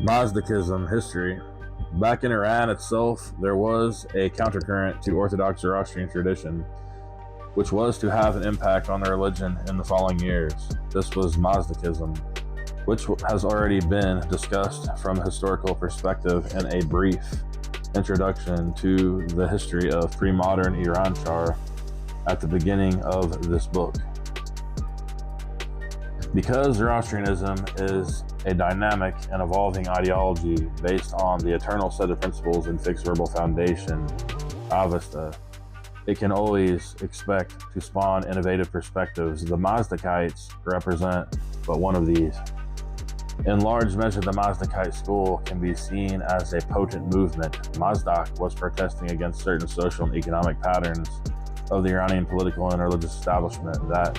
Mazdakism history. Back in Iran itself, there was a countercurrent to Orthodox Zoroastrian tradition, which was to have an impact on the religion in the following years. This was Mazdakism, which has already been discussed from a historical perspective in a brief introduction to the history of pre-modern Iran Char at the beginning of this book. Because Zoroastrianism is a dynamic and evolving ideology based on the eternal set of principles and fixed verbal foundation, Avesta, it can always expect to spawn innovative perspectives. The Mazdakites represent but one of these. In large measure, the Mazdakite school can be seen as a potent movement. Mazdak was protesting against certain social and economic patterns of the Iranian political and religious establishment that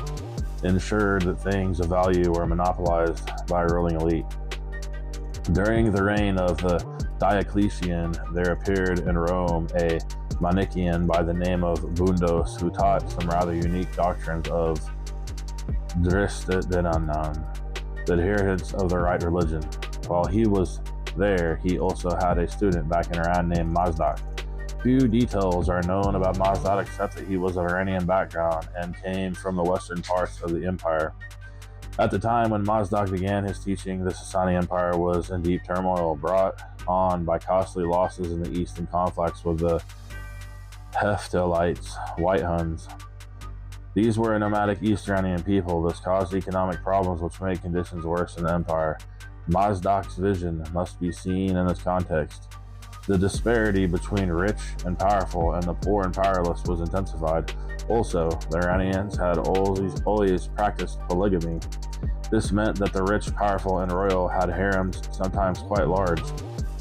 ensured that things of value were monopolized by a ruling elite. During the reign of the Diocletian, there appeared in Rome a Manichaean by the name of Bundos, who taught some rather unique doctrines of Dristadenanan, the adherents of the right religion. While he was there, he also had a student back in Iran named Mazdak. Few details are known about Mazdak except that he was of Iranian background and came from the western parts of the empire. At the time when Mazdak began his teaching, the Sasani Empire was in deep turmoil, brought on by costly losses in the eastern conflicts with the Hephthalites, White Huns. These were a nomadic East Iranian people. This caused economic problems which made conditions worse in the empire. Mazdak's vision must be seen in this context. The disparity between rich and powerful and the poor and powerless was intensified. Also, the Iranians had always practiced polygamy. This meant that the rich, powerful, and royal had harems, sometimes quite large.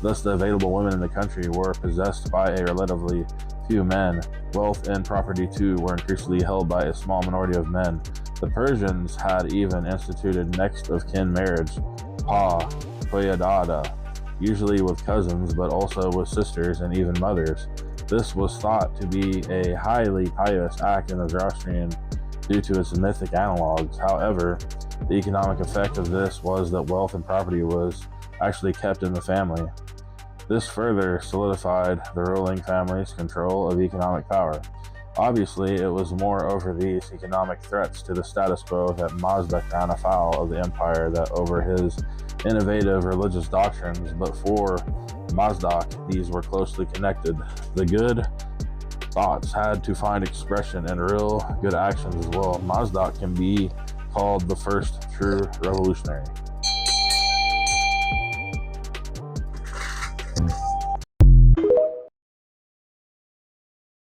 Thus, the available women in the country were possessed by a relatively few men. Wealth and property, too, were increasingly held by a small minority of men. The Persians had even instituted next of kin marriage, Toyadada, usually with cousins, but also with sisters and even mothers. This was thought to be a highly pious act in the Zoroastrian due to its mythic analogs. However, the economic effect of this was that wealth and property was actually kept in the family. This further solidified the ruling family's control of economic power. Obviously, it was more over these economic threats to the status quo that Mazdak ran afoul of the empire than over his innovative religious doctrines, but for Mazdak, these were closely connected. The good thoughts had to find expression in real good actions as well. Mazdak can be called the first true revolutionary.